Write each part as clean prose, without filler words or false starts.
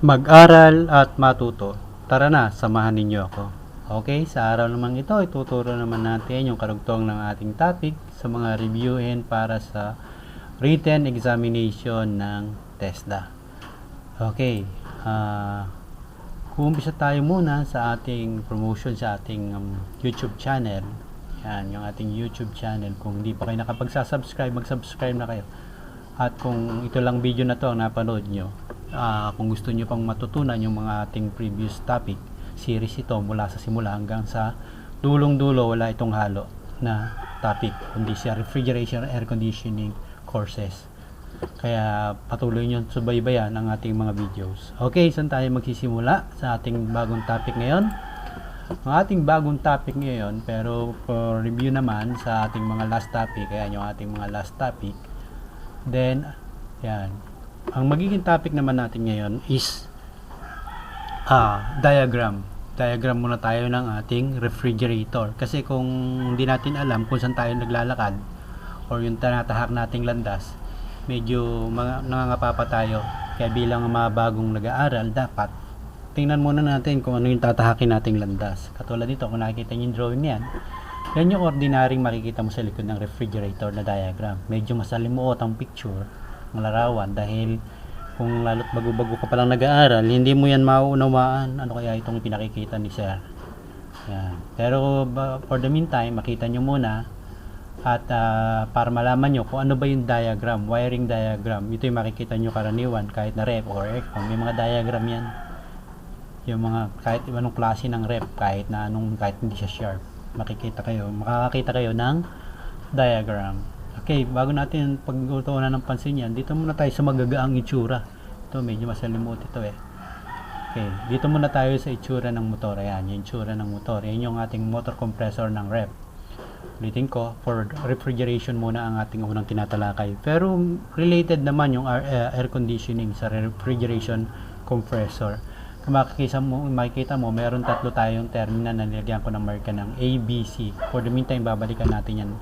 Mag-aral at matuto. Tara na, samahan ninyo ako. Okay, sa araw naman ito, ituturo naman natin yung karugtong ng ating topic sa mga reviewin para sa written examination ng TESDA. Okay, kumpisa tayo muna sa ating promotion sa ating YouTube channel. Yan, yung ating YouTube channel. Kung hindi pa kayo nakapag-subscribe, mag-subscribe na kayo. At kung ito lang video na to ang napanood nyo, kung gusto nyo pang matutunan yung mga ating previous topic, series ito mula sa simula hanggang sa dulong-dulo, wala itong halo na topic, kundi siya refrigeration air conditioning courses. Kaya patuloy nyo subaybayan ang ating mga videos. Okay, saan tayo magsisimula sa ating bagong topic ngayon? Ang ating bagong topic ngayon, pero for review naman sa ating mga last topic, kaya yung ating mga last topic. Then, yan. Ang magiging topic naman natin ngayon is diagram. Diagram muna tayo ng ating refrigerator. Kasi kung hindi natin alam kung saan tayo naglalakad or yung tinatahak nating landas, medyo nangangapa pa tayo. Kaya bilang mga bagong nag-aaral, dapat tingnan muna natin kung ano yung tatahakin nating landas. Katulad dito, kung nakikita nyo yung drawing niyan, yan yung ordinaryong makikita mo sa likod ng refrigerator na diagram. Medyo masalimuot ang picture, ang larawan, dahil kung lalo't bago-bago ka palang nag-aaral, hindi mo yan mauunawaan ano kaya itong pinakikita ni Sir. Yan. Pero for the meantime, makita nyo muna at para malaman nyo kung ano ba yung diagram, wiring diagram. Ito yung makikita nyo karaniwan kahit na rep or aircon, may mga diagram yan. Yung mga kahit anong klase ng rep, kahit hindi siya sharp, makakakita kayo ng diagram. Okay, bago natin pagtutuunan ng pansin yan, dito muna tayo sa magagaang itsura. Ito, medyo masalimuot ito eh. Okay, dito muna tayo sa itsura ng motor. Ayan, yung itsura ng motor. Yan yung ating motor compressor ng rep. Ulitin ko, for refrigeration muna ang ating unang tinatalakay. Pero related naman yung air conditioning sa refrigeration compressor. Kung makikita mo, meron tatlo tayong terminal na nilagyan ko ng marka ng A, B, C. For the meantime, babalikan natin yan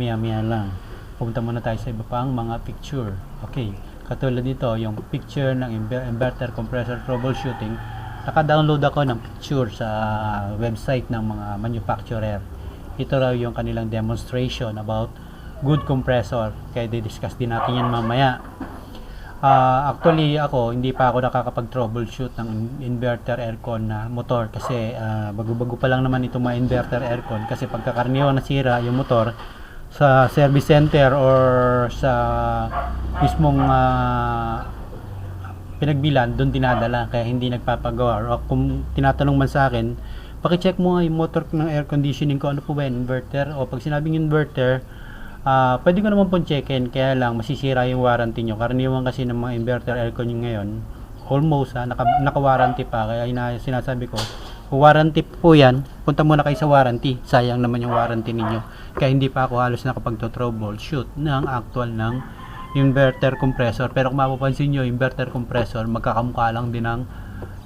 maya lang. Pumunta muna tayo sa iba pang mga picture. Okay, katulad dito, yung picture ng inverter compressor troubleshooting. Naka-download ako ng picture sa website ng mga manufacturer. Ito raw yung kanilang demonstration about good compressor. Kaya di-discuss din natin yan mamaya. Actually ako hindi pa ako nakakapag-troubleshoot ng inverter aircon na motor kasi bago-bago pa lang naman itong mga inverter aircon kasi pagkakaraniwan nasira yung motor sa service center or sa mismong pinagbilan, doon dinadala kaya hindi nagpapagawa. O kung tinatanong man sa akin, paki-check mo nga yung motor ng air conditioning ko, ano po ba yan, inverter? O pag sinabing inverter, pwede ko naman pong check-in, kaya lang masisira yung warranty nyo. Karaniwan kasi ng mga inverter aircon nyo ngayon, almost naka-warranty pa. Kaya sinasabi ko, kung warranty po yan, punta muna kayo sa warranty. Sayang naman yung warranty ninyo. Kaya hindi pa ako halos nakapag-troubleshoot ng actual ng inverter compressor. Pero kung mapapansin nyo, inverter compressor, magkakamukha lang din ang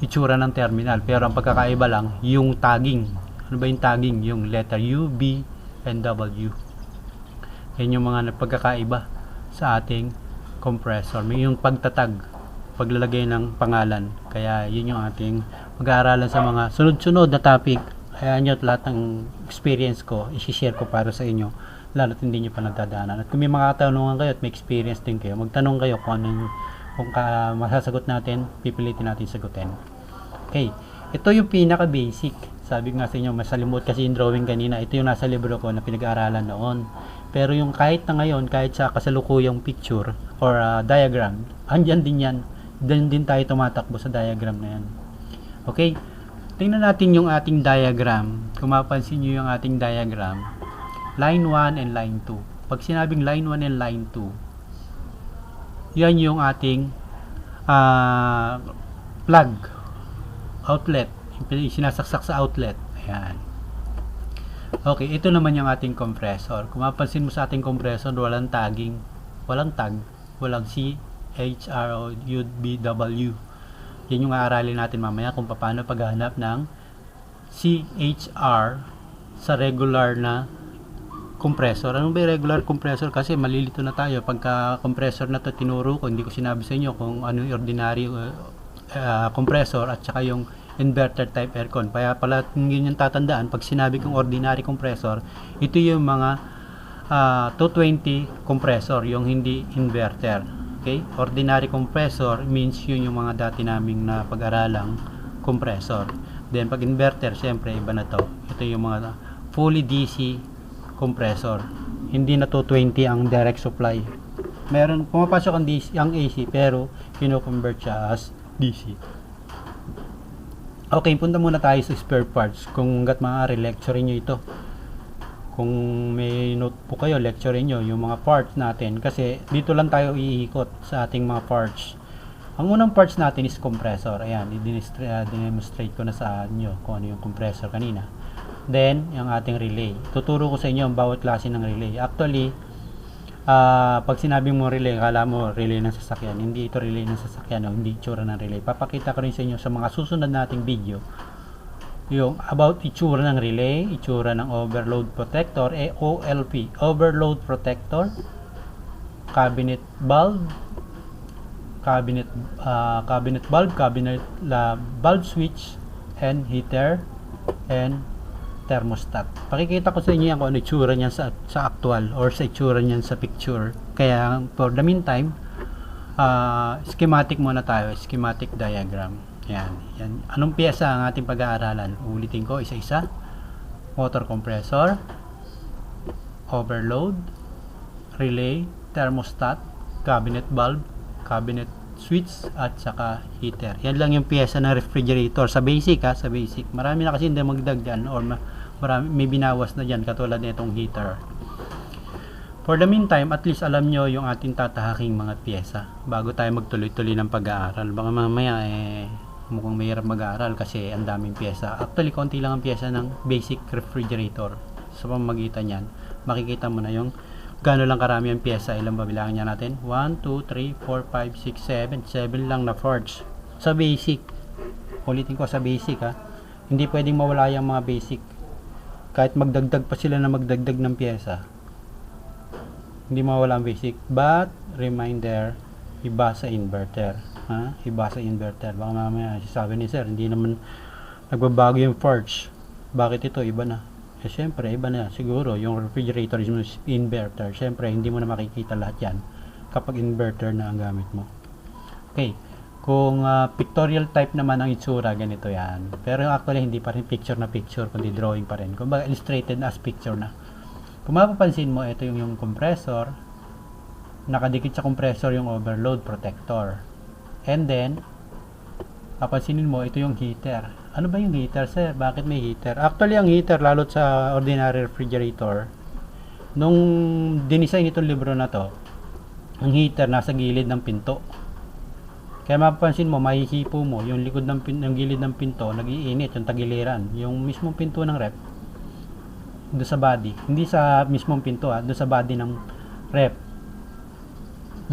itsura ng terminal. Pero ang pagkakaiba lang, yung tagging. Ano ba yung tagging? Yung letter U, B, and W. Yan yung mga pagkakaiba sa ating compressor. May yung pagtatag, paglalagay ng pangalan. Kaya yun yung ating mag-aaralan sa mga sunod-sunod na topic. Kaya nyo lahat ng experience ko, isi-share ko para sa inyo. Lalo't hindi nyo pa nagdadaanan. At kung may mga katanungan kayo at may experience din kayo, magtanong kayo kung masasagot natin, pipilitin natin sagutin. Okay, ito yung pinaka-basic. Sabi nga sa inyo, masalimot kasi yung drawing kanina. Ito yung nasa libro ko na pinag-aaralan noon. Pero yung kahit na ngayon, kahit sa kasalukuyang picture or diagram, andyan din yan. Doon din tayo tumatakbo sa diagram na yan. Okay, tingnan natin yung ating diagram. Kung mapansin nyo yung ating diagram, line 1 and line 2. Pag sinabing line 1 and line 2, yan yung ating plug, outlet, sinasaksak sa outlet. Ayan. Okay, ito naman yung ating compressor. Kung mapansin mo sa ating compressor, walang tagging, walang tag, walang C, H, R, O, U, B, W. Yan yung aaralin natin mamaya kung paano paghahanap ng C, H, R sa regular na compressor. Ano ba yung regular compressor? Kasi malilito na tayo pagka compressor na to tinuro ko, hindi ko sinabi sa inyo kung ano yung ordinary compressor at saka yung inverter type aircon. Kaya pala yun yung tatandaan pag sinabi kong ordinary compressor, ito yung mga 220 compressor, yung hindi inverter. Okay? Ordinary compressor means yun yung mga dati naming na pag-aralang compressor. Then pag inverter, syempre iba na to. Ito yung mga fully DC compressor. Hindi na 220 ang direct supply. Meron pumapasok ang DC, ang AC, pero kino-convert siya as DC. Okay, punta muna tayo sa spare parts. Kung hangga't maaari, lecturein nyo ito. Kung may notebook kayo, lecturein nyo yung mga parts natin. Kasi dito lang tayo iikot sa ating mga parts. Ang unang parts natin is compressor. Ayan, i-demonstrate ko na sa inyo kung ano yung compressor kanina. Then, yung ating relay. Tuturo ko sa inyo ang bawat klase ng relay. Actually, pag sinabi mo relay, kala mo relay ng sasakyan. Hindi ito relay ng sasakyan, hindi itsura ng relay. Papakita ko rin sa inyo sa mga susunod nating video yung about itsura ng relay, itsura ng overload protector, OLP, overload protector, cabinet bulb, cabinet bulb switch, and heater, and thermostat. Pakikita ko sa inyo yan kung ano itsura niyan sa actual or sa itsura niyan sa picture. Kaya for the meantime, schematic muna tayo, schematic diagram. Yan. Anong piyesa ang ating pag-aaralan? Ulitin ko isa-isa. Motor compressor, overload, relay, thermostat, cabinet bulb, cabinet switch, at saka heater. Yan lang yung piyesa ng refrigerator sa basic sa basic. Marami na kasi hindi magdag dyan or may binawas na dyan katulad nitong heater. For the meantime, at least alam nyo yung ating tatahaking mga piyesa bago tayo magtuloy-tuloy ng pag-aaral. Baka mamaya mukhang mahirap mag-aaral kasi ang daming piyesa. Actually, konti lang ang piyesa ng basic refrigerator. Sa pamamagitan yan, makikita mo na yung gaano lang karami ang piyesa. Ilang ba bilangin niya natin? 1, 2, 3, 4, 5, 6, 7. 7 lang na parts. Sa basic. Ulitin ko sa basic Hindi pwedeng mawala yung mga basic. Kahit magdagdag pa sila na magdagdag ng piyesa, hindi mawala ang basic. But, reminder, iba sa inverter. Iba sa inverter. Baka mamaya sabi ni sir, hindi naman nagbabago yung parts. Bakit ito? Iba na. Siyempre, iba na. Siguro, yung refrigerator is inverter. Siyempre, hindi mo na makikita lahat yan kapag inverter na ang gamit mo. Okay. Kung pictorial type naman ang itsura, ganito yan. Pero actually, hindi pa rin picture na picture, kundi drawing pa rin. Kung baga, illustrated as picture na. Kung mapapansin mo, ito yung compressor. Nakadikit sa compressor yung overload protector. And then, papansinin mo, ito yung heater. Ano ba yung heater, sir? Bakit may heater? Actually, ang heater, lalo sa ordinary refrigerator, nung dinisign itong libro na to, ang heater nasa gilid ng pinto. Kaya mapapansin mo, mahihipo mo, yung likod ng gilid ng pinto, nag-iinit, yung tagiliran. Yung mismong pinto ng rep, doon sa body. Hindi sa mismong pinto, doon sa body ng rep.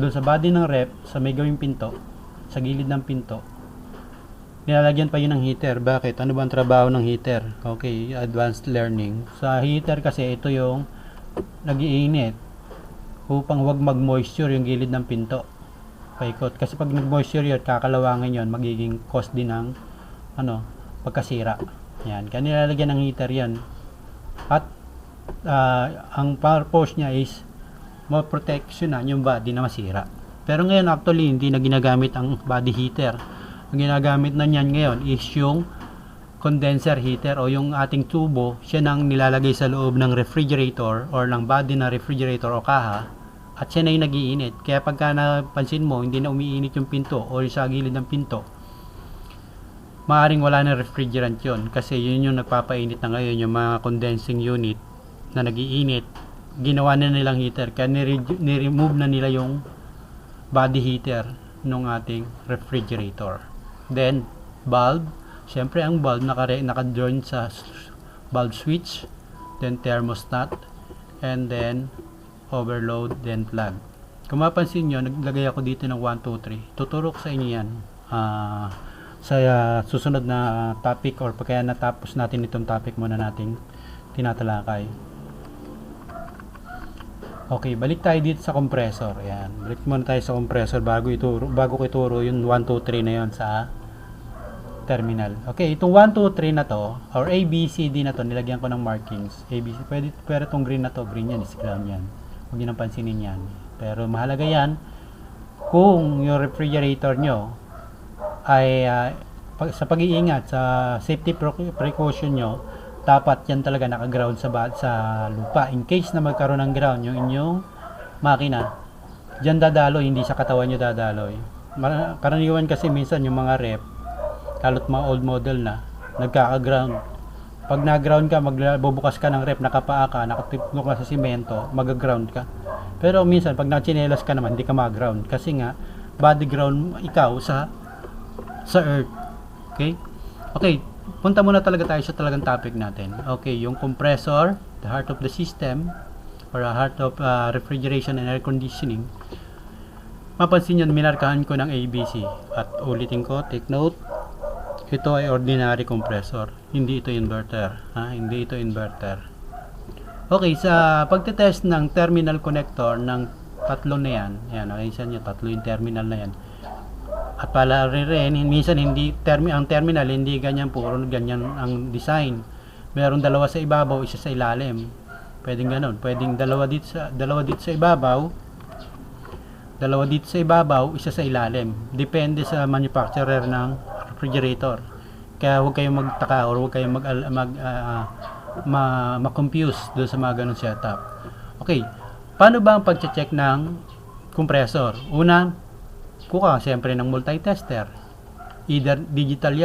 Doon sa body ng rep, sa may gawing pinto, sa gilid ng pinto, nilalagyan pa yun ng heater. Bakit? Ano ba ang trabaho ng heater? Okay, advanced learning. Sa heater kasi, ito yung nag-iinit upang wag mag-moisture yung gilid ng pinto. Paikot. Kasi pag nag-moisture yun, kakalawangin yun, magiging cause din ng pagkasira. Yan. Kaya nilalagyan ng heater yan. At ang purpose niya is ma-protectionan yung body na masira. Pero ngayon actually hindi na ginagamit ang body heater. Ang ginagamit na niyan ngayon is yung condenser heater o yung ating tubo. Siya nang nilalagay sa loob ng refrigerator or ng body na refrigerator o kaha, at siya na yung nag-iinit. Kaya pagka napansin mo hindi na umiinit yung pinto o sa gilid ng pinto, maaring wala na refrigerant yun kasi yun yung nagpapainit na ngayon, yung mga condensing unit na nag-iinit, ginawa na nilang heater. Kaya ni-remove na nila yung body heater ng ating refrigerator. Then, bulb. Siyempre, ang bulb naka-join sa bulb switch, then thermostat, and then overload, then plug. Kung mapansin nyo, naglagay ako dito ng 1, 2, 3. Tuturo ko sa inyo yan sa susunod na topic or kaya natapos natin itong topic muna nating tinatalakay. Okay, balik tayo dito sa compressor. Ayan, balik muna tayo sa compressor bago ko ituro yung 1, 2, 3 na yon sa terminal. Okay, itong 1, 2, 3 na to, or A, B, C, D na to, nilagyan ko ng markings. A, B, C. Pero itong green na to, green yan, is ground yan. Huwag nyo nang pansinin yan. Pero mahalaga yan, kung yung refrigerator nyo ay sa pag-iingat, sa safety precaution nyo, dapat yan talaga naka-ground sa lupa. In case na magkaroon ng ground yung inyong makina, dyan dadaloy, hindi sa katawan nyo dadaloy. Karaniwan kasi minsan yung mga rep, lalo't mga old model na, nagkaka-ground. Pag na-ground ka, magbubukas ka ng rep, nakapaa ka, nakatipno ka sa simento, mag-ground ka. Pero minsan, pag nachinelas ka naman, hindi ka mag-ground. Kasi nga, body ground ikaw sa earth. Okay? Okay, punta muna talaga tayo sa talagang topic natin. Okay, yung compressor, the heart of the system, or the heart of refrigeration and air conditioning. Mapansin nyo, minarkahan ko ng ABC. At ulitin ko, take note, ito ay ordinary compressor, hindi ito inverter. Hindi ito inverter. Okay, sa pagtetest ng terminal connector ng tatlo na yan, nakikita nyo, tatlo yung terminal na yan. At pala rin, minsan hindi ang terminal, hindi ganyan, puro ganyan ang design. Meron dalawa sa ibabaw, isa sa ilalim. Pwedeng ganun, pwedeng dalawa dito sa ibabaw, isa sa ilalim. Depende sa manufacturer ng refrigerator. Kaya huwag kayong magtaka or huwag kayong ma-confuse doon sa mga ganun setup. Okay, paano ba ang pag-check ng compressor? Una, kuha siyempre ng multi-tester. Either digital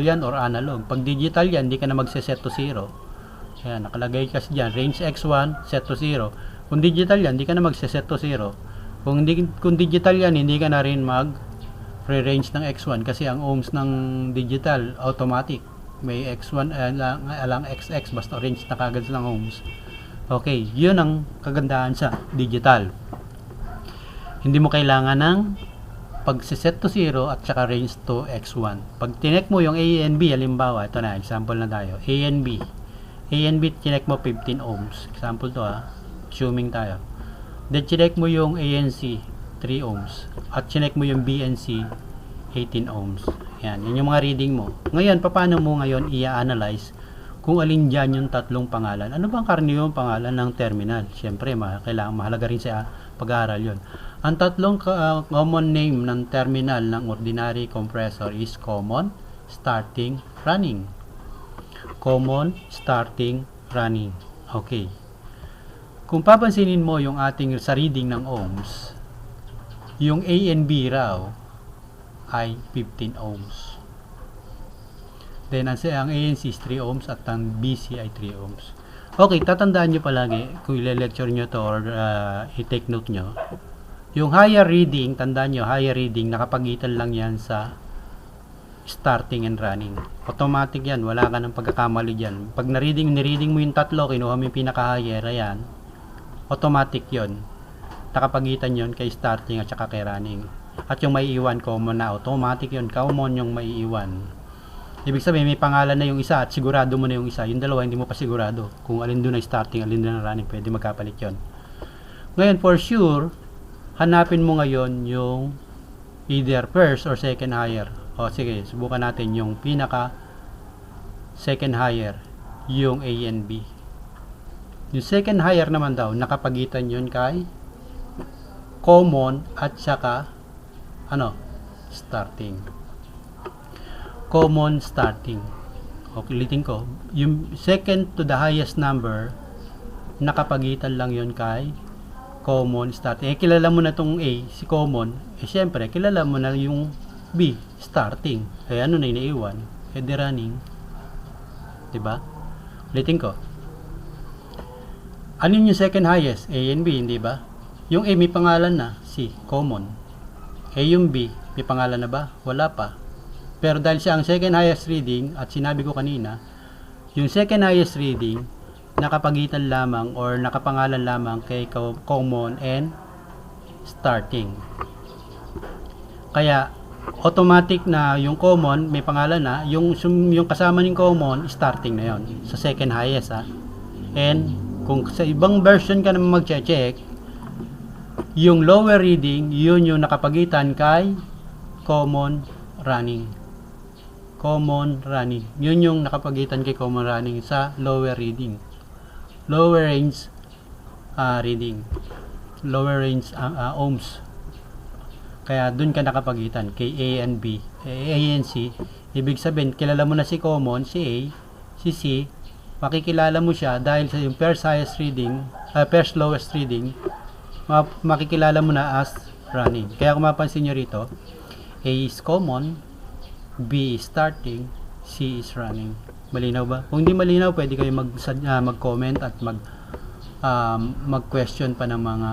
yan or analog. Pag digital yan, hindi ka na magse-set to 0. Ayan, nakalagay kasi dyan, range X1, set to 0. Kung digital yan, hindi ka na magse-set to 0. Kung digital yan, hindi ka na rin mag-pre-range ng X1 kasi ang ohms ng digital, automatic. May X1, alang XX, basta range na kagad ng ohms. Okay, yun ang kagandahan sa digital. Hindi mo kailangan ng pag-set to 0 at saka range to X1. Pag tinek mo yung A and B, halimbawa, ito na, example na tayo. A and B, tinek mo 15 ohms. Example to assuming tayo. Then chinek mo yung ANC 3 ohms at chinek mo yung BNC 18 ohms. Yan, yun yung mga reading mo. Ngayon, paano mo ngayon i-analyze kung alin dyan yung tatlong pangalan? Ano bang karaniwang pangalan ng terminal? Siyempre, mahalaga rin sa pag-aaral yun. Ang tatlong common name ng terminal ng ordinary compressor is common, starting, running. Common, starting, running. Okay. Kung papansinin mo yung ating sa reading ng ohms, yung A and B raw ay 15 ohms. Then ang ANC is 3 ohms at ang BC ay 3 ohms. Okay, tatandaan nyo palagi kung i-lecture nyo to or i-take note nyo. Yung higher reading, tandaan nyo, higher reading, nakapagitan lang yan sa starting and running. Automatic yan, wala ka ng pagkakamali dyan. Pag nireading mo yung tatlo, kinuha mo yung pinaka-higher, ayan, automatic yon, nakapagitan yon kay starting at saka kay running. At yung may iwan, common na, automatic yon, common yung may iwan. Ibig sabihin may pangalan na yung isa at sigurado mo na yung isa, yung dalawa hindi mo pa sigurado kung alin doon ay starting, alin doon ay running, pwede magkapalit yon. Ngayon for sure, hanapin mo ngayon yung either first or second higher. O sige, subukan natin yung pinaka second higher, yung A and B. Yung second higher naman daw, nakapagitan yun kay common at saka starting. Common, starting. Okay, ulitin ko. Yung second to the highest number, nakapagitan lang yun kay common, starting. Kilala mo na tong A, si common. Siyempre, kilala mo na yung B, starting. Ano na inaiwan? The running. Diba? Ulitin ko. Ano yung second highest? A and B, hindi ba? Yung A may pangalan na, C, common. Yung B, may pangalan na ba? Wala pa. Pero dahil siya ang second highest reading, at sinabi ko kanina, yung second highest reading, nakapagitan lamang or nakapangalan lamang kay common and starting. Kaya, automatic na yung common, may pangalan na, yung kasama ng common, starting na yon sa second highest And, kung sa ibang version ka naman mag-check, yung lower reading, yun yung nakapagitan kay common, running. common running. Yun yung nakapagitan kay common running sa lower reading. Lower range reading. Lower range ohms. Kaya dun ka nakapagitan kay A and B, A and C. Ibig sabihin, kilala mo na si common, si A, si C, makikilala mo siya dahil sa yung first highest reading, first lowest reading, makikilala mo na as running. Kaya kung mapansin nyo rito, A is common, B is starting, C is running. Malinaw ba? Kung hindi malinaw, pwede kayo mag-comment at mag-question pa ng mga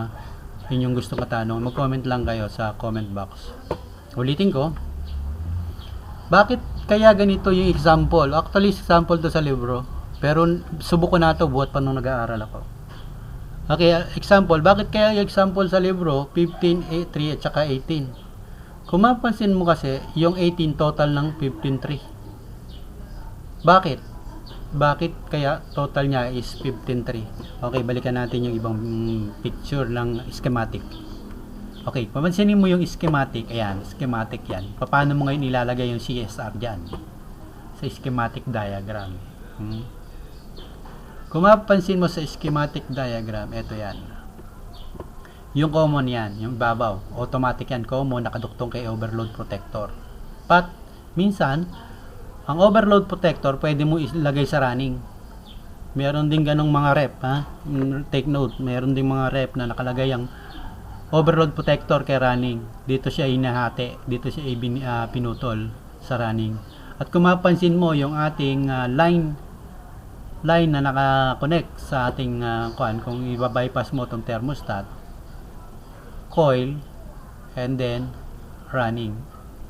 inyong gusto katanong. Mag-comment lang kayo sa comment box. Ulitin ko, bakit kaya ganito yung example? Actually, example to sa libro, pero subok ko na ito buhat pa nung nag-aaral ako. Okay, example, bakit kaya yung example sa libro 15, 3 at saka 18? Kung mapansin mo kasi, yung 18 total ng 15, 3. Bakit? Bakit kaya total niya is 15.3? Okay, balikan natin yung ibang picture ng schematic. Okay, papansinin mo yung schematic. Ayan, schematic yan. Paano mo ngayon ilalagay yung CSR dyan? Sa schematic diagram. Kung mapapansin mo sa schematic diagram, ito yan. Yung common yan, yung babaw. Automatic yan, common, nakaduktong kay overload protector. But, minsan, ang overload protector, pwede mo ilagay sa running. Meron din ganong mga rep, ha? Take note, meron din mga rep na nakalagay ang overload protector kay running. Dito siya inahati, dito siya pinutol sa running. At kung mapansin mo, yung ating line na naka-connect sa ating kung i-bypass mo itong thermostat, coil, and then running.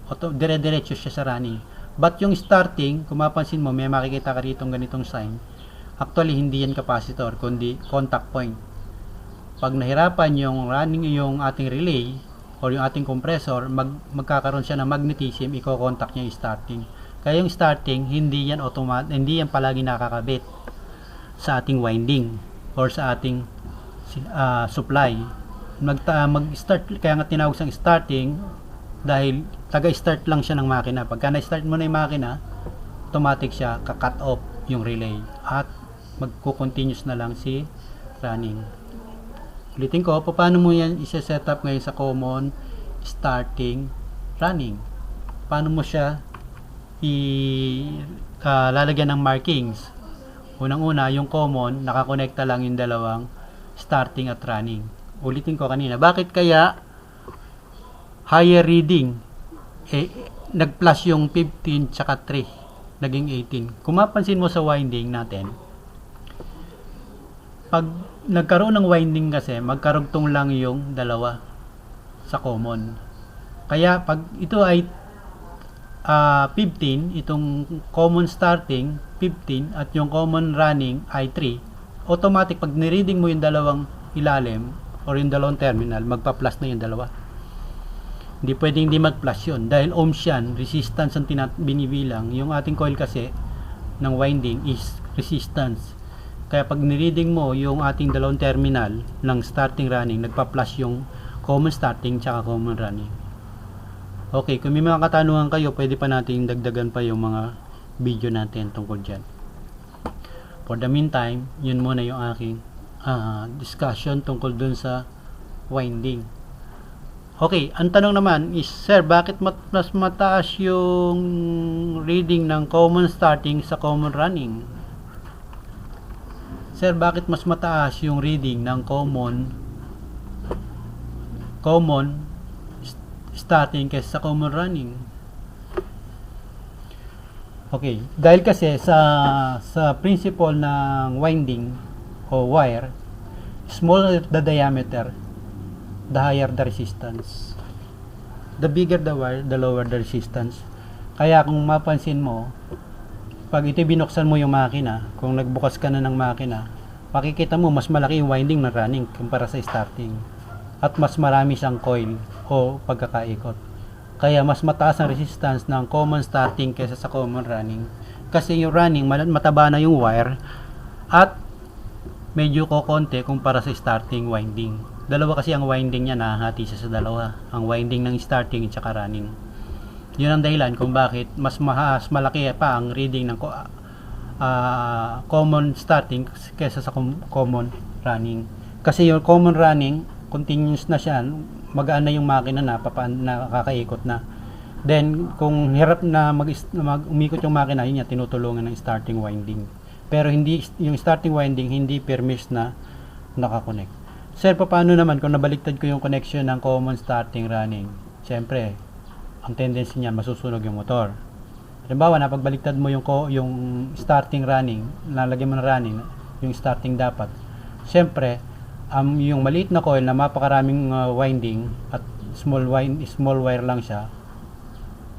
Dire-diretso siya sa running. But yung starting, kung mapansin mo, may makikita ka rito ganitong sign. Actually, hindi yan capacitor, kundi contact point. Pag nahirapan yung running yung ating relay or yung ating compressor, magkakaroon siya ng magnetism, i-contact niya yung starting. Kaya yung starting, hindi yan hindi yan palagi nakakabit sa ating winding or sa ating supply. Mag-start, kaya nga tinawag sang starting, dahil taga-start lang siya ng makina. Pagka na-start mo na yung makina, automatic siya ka-cut off yung relay at magko-continuous na lang si running. Ulitin ko, paano mo yan i-set up ngayon sa common, starting, running? Paano mo siya lalagyan ng markings? Unang-una, yung common, nakakonekta lang yung dalawang starting at running. Ulitin ko kanina, bakit kaya higher reading nag-plus yung 15 tsaka 3 naging 18? Kung mapansin mo sa winding natin, pag nagkaroon ng winding kasi magkarugtong lang yung dalawa sa common. Kaya pag ito ay 15, itong common starting 15 at yung common running ay 3, automatic pag nireading mo yung dalawang ilalim or yung dalawang terminal, magpa-plus na yung dalawa. Hindi pwedeng hindi mag-plus yun dahil ohms yan, resistance ang binibilang. Yung ating coil kasi ng winding is resistance. Kaya pag nireading mo yung ating dalawang terminal ng starting running, nagpa-plus yung common starting tsaka common running. Okay, kung may mga katanungan kayo, pwede pa natin dagdagan pa yung mga video natin tungkol dyan. For the meantime, yun muna yung aking discussion tungkol dun sa winding. Okay, ang tanong naman is, sir, bakit mas mataas yung reading ng common starting sa common running? Sir, bakit mas mataas yung reading ng common starting kaysa sa common running? Okay, dahil kasi sa principle ng winding o wire, smaller the diameter, the higher the resistance. The bigger the wire, the lower the resistance. Kaya kung mapansin mo, pag ito binuksan mo yung makina, kung nagbukas ka na ng makina, makikita mo mas malaki yung winding ng running kumpara sa starting. At mas marami siyang coil o pagkakaikot. Kaya mas mataas ang resistance ng common starting kaysa sa common running. Kasi yung running, mataba na yung wire at medyo kokonti kumpara sa starting winding. Dalawa kasi ang winding niya, nahahati siya sa dalawa. Ang winding ng starting at saka running. Yun ang dahilan kung bakit mas malaki pa ang reading ng common starting kaysa sa common running. Kasi yung common running, continuous na siya, magaan na yung makina na, nakakaikot na. Then, kung hirap na umikot yung makina, yun yung tinutulungan ng starting winding. Pero hindi, yung starting winding, hindi permis na nakakonect. Sir, paano naman kung nabaliktad ko yung connection ng common starting running? Siyempre, ang tendency niya masusunog yung motor. Halimbawa, napagbaliktad mo yung starting running, lalagyan mo ng running, yung starting dapat. Siyempre, yung maliit na coil na mapakaraming winding at small wire lang siya,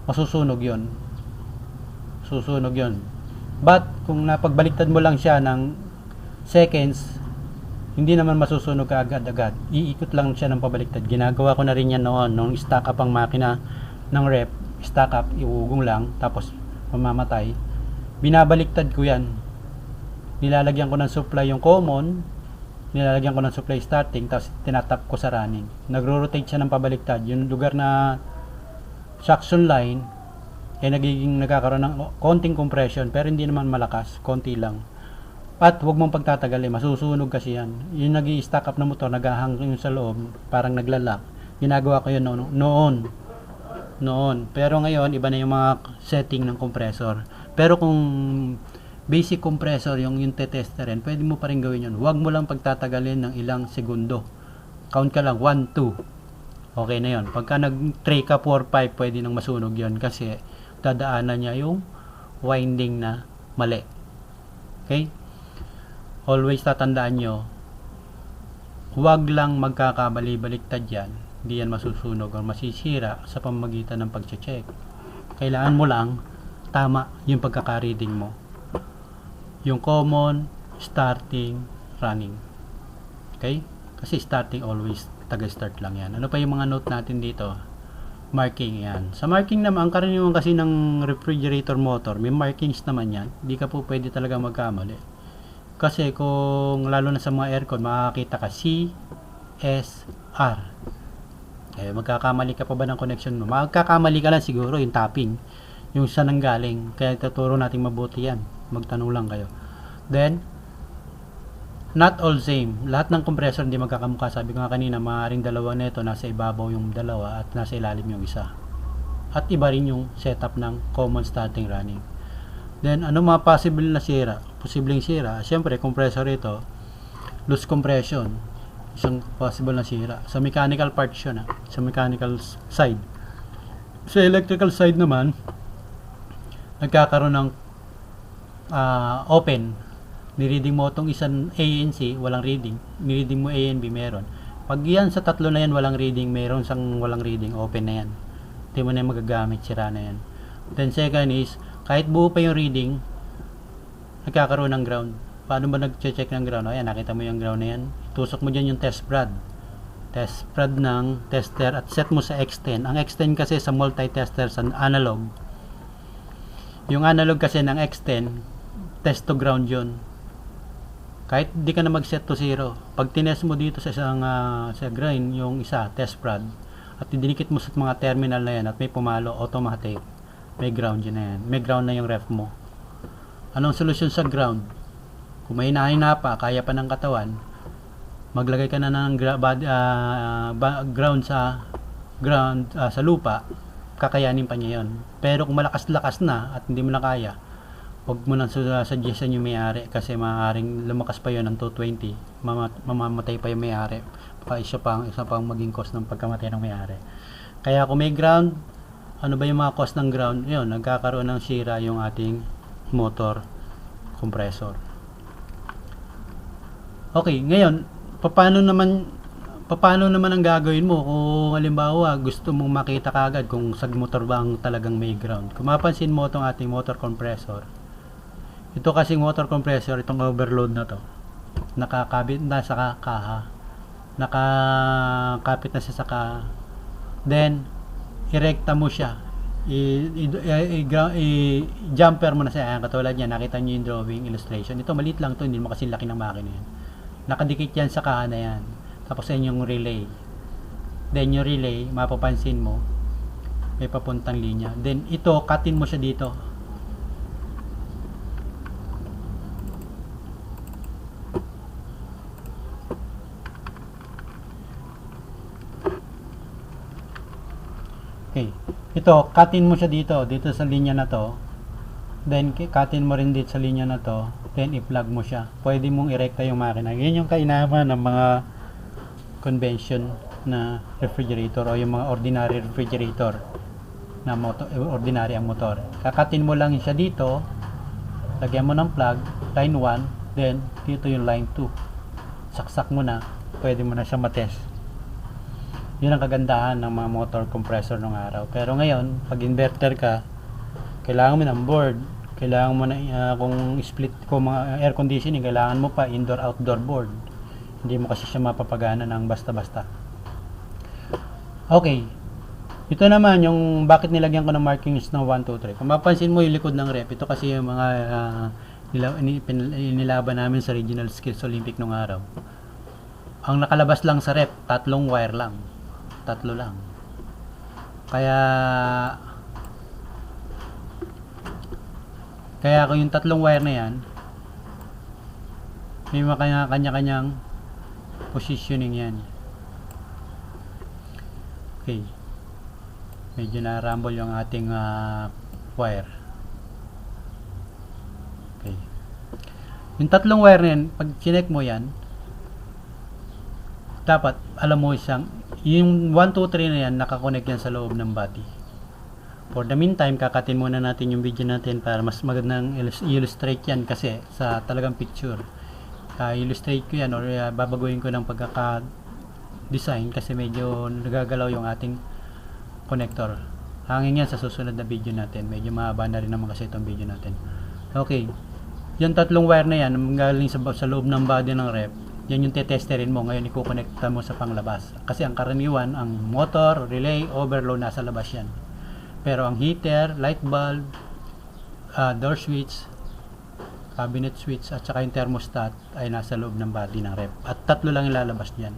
masusunog yun. Susunog yun. But, kung napagbaliktad mo lang siya ng seconds, hindi naman masusunog ka agad-agad. Iikot lang siya ng pabaliktad. Ginagawa ko na rin yan noon, nung stack up ang makina ng rep, stack up, iugong lang, tapos mamamatay. Binabaliktad ko yan. Nilalagyan ko ng supply yung common, nilalagyan ko ng supply starting, tapos tinatap ko sa running. Nagro-rotate siya ng pabaliktad. Yung lugar na suction line, nagkakaroon ng konting compression, pero hindi naman malakas, konti lang. At huwag mong pagtatagalin, masusunog kasi yan. Yung nag-i-stack up na motor, naghahang yung sa loob, parang naglalak. Ginagawa ko yun noon. Pero ngayon, iba na yung mga setting ng compressor. Pero kung basic compressor yung tetester rin, pwede mo pa rin gawin yun. Huwag mo lang pagtatagalin ng ilang segundo. Count ka lang, 1, 2. Okay na yun. Pagka nag-tray ka 4, 5, pwede nang masunog yun kasi dadaanan niya yung winding na mali. Okay? Always tatandaan nyo, huwag lang magkakamali-baliktad yan. Hindi yan masusunog o masisira sa pamamagitan ng pag-check. Kailangan mo lang tama yung pagkaka-reading mo. Yung common, starting, running. Okay? Kasi starting always taga-start lang yan. Ano pa yung mga note natin dito? Marking yan. Sa marking naman, ang karaniwan kasi ng refrigerator motor, may markings naman yan. Hindi ka po pwede talaga magkamali. Kasi kung lalo na sa mga aircon, makakita ka C, S, R. Magkakamali ka pa ba ng connection mo? Magkakamali ka lang siguro yung tapping, yung saan nanggaling. Kaya tuturo natin mabuti yan. Magtanong lang kayo. Then, not all same. Lahat ng compressor hindi magkakamukha. Sabi ko nga kanina, maaaring dalawa nito, nasa ibabaw yung dalawa at nasa ilalim yung isa. At iba rin yung setup ng common starting running. Then, ano mga possible na sira? Posibleng sira. Siyempre, compressor ito, loose compression. Isang possible na sira. Sa mechanical parts yun, sa mechanical side. Sa electrical side naman, nagkakaroon ng open. Nireading mo itong isang A and C, walang reading. Nireading mo A and B, meron. Pag yan sa tatlo na yan, walang reading, meron sang walang reading, open na yan. Hindi mo na yung magagamit, sira na yan. Then second is, kahit buo pa yung reading, nagkakaroon ng ground. Paano ba nag-check ng ground? Ayan, nakita mo yung ground na yan. Tusok mo dyan yung test prod. Test prod ng tester at set mo sa X10. Ang X10 kasi sa multi-tester sa analog. Yung analog kasi ng X10, test to ground yun. Kahit di ka na mag-set to 0. Pag tinest mo dito sa isang sa grind, yung isa, test prod, at dinikit mo sa mga terminal na yan at may pumalo, automatic. May ground yun na yan. May ground na yung ref mo. Anong solusyon sa ground? Kung may hinahin pa, kaya pa ng katawan, maglagay ka na ng ground sa lupa, kakayanin pa niya yun. Pero kung malakas-lakas na at hindi mo na kaya, huwag mo nang suggestion yung may-ari kasi maaaring lumakas pa yun ng 220, mamamatay pa yung may-ari. Baka isa pang maging cause ng pagkamatay ng may-ari. Kaya kung may ground, ano ba yung mga cause ng ground? Yun, nagkakaroon ng sira yung ating motor compressor. Okay, ngayon, paano naman ang gagawin mo kung halimbawa gusto mong makita kagad kung sa motor ba ang talagang may ground? Kung mapansin mo itong ating motor compressor, ito kasing motor compressor, itong overload na to, nakakabit na sa kaha, nakakapit na siya sa kaha, then irekta mo siya, i-jumper mo na siya. Ayan, katulad niya, nakita niyo yung drawing illustration. Ito maliit lang to, hindi mo kasi laki ng makina yan. Nakadikit yan sa kaha na yan. Tapos yan yung relay. Then yung relay, mapapansin mo, may papuntang linya. Then ito, cutin mo siya dito. Okay. Ito, cutin mo siya dito sa linya na to. Then cutin mo rin dito sa linya na to. Then i-plug mo siya. Pwede mong irekta yung makina. Yan yung kainaman ng mga convention na refrigerator o yung mga ordinary refrigerator na ordinary ang motor. Kakatin mo lang siya dito. Lagyan mo ng plug, line 1, then dito yung line 2. Saksak mo na, pwede mo na siya matest. Yun ang kagandahan ng mga motor compressor nung araw. Pero ngayon, pag inverter ka, kailangan mo ng board, kailangan mo na kung split, kung mga air conditioning, kailangan mo pa indoor-outdoor board. Hindi mo kasi siya mapapagana ng basta-basta. Okay. Ito naman yung bakit nilagyan ko ng markings ng 1, 2, 3. Kung mapansin mo yung likod ng rep, ito kasi yung mga nilaban namin sa Regional Skills Olympic nung araw. Ang nakalabas lang sa rep, 3 wire lang. 3 lang. Kaya kung yung 3 wire na yan, may mga kanya-kanyang positioning yan. Okay. Medyo na-rumble yung ating wire. Okay. Yung 3 wire na yan, pag chinek mo yan, dapat alam mo yung 1, 2, 3 na yan, nakakonect yan sa loob ng body. For the meantime, kakatin muna natin yung video natin para mas magandang illustrate yan kasi sa talagang picture. Illustrate ko yan or babaguhin ko ng pagkaka-design kasi medyo nagagalaw yung ating connector. Hangin yan sa susunod na video natin. Medyo mahaba na rin naman kasi itong video natin. Okay. Yung 3 wire na yan, galing sa loob ng body ng rep, yan yung tetesterin mo. Ngayon, ikukonekta mo sa panglabas. Kasi ang karaniwan, ang motor, relay, overload, nasa labas yan. Pero ang heater, light bulb, door switch, cabinet switch, at saka yung thermostat ay nasa loob ng body ng rep. At 3 lang ilalabas dyan.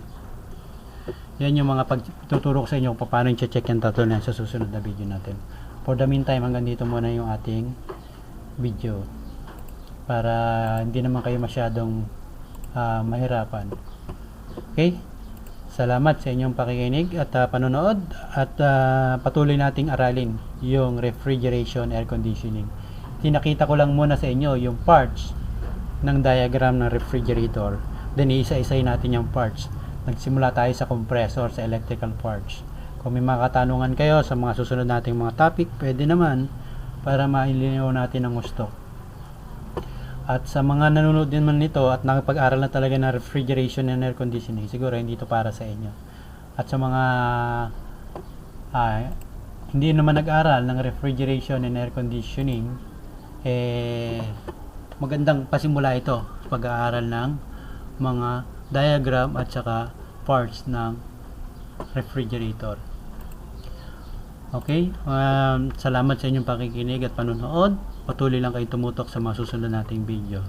Yan yung mga pagtuturo ko sa inyo kung paano yung check yung 3 na yan sa susunod na video natin. For the meantime, hanggang dito muna yung ating video. Para hindi naman kayo masyadong mahirapan. Okay? Salamat sa inyong pakikinig at panonood at patuloy nating aralin yung refrigeration air conditioning. Tinakita ko lang muna sa inyo yung parts ng diagram ng refrigerator. Then isa-isay natin yung parts. Nagsimula tayo sa compressor, sa electrical parts. Kung may mga katanungan kayo sa mga susunod nating mga topic, pwede naman para mailinaw natin ang gusto. At sa mga nanonood din man nito at nakapag-aral na talaga ng refrigeration and air conditioning, siguro hindi ito para sa inyo. At sa mga hindi naman nag-aral ng refrigeration and air conditioning, magandang pasimula ito pag-aaral ng mga diagram at saka parts ng refrigerator. Okay? Salamat sa inyong pakikinig at panonood. Patuloy lang kayo tumutok sa mga susunod nating video.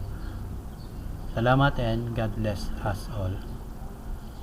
Salamat and God bless us all.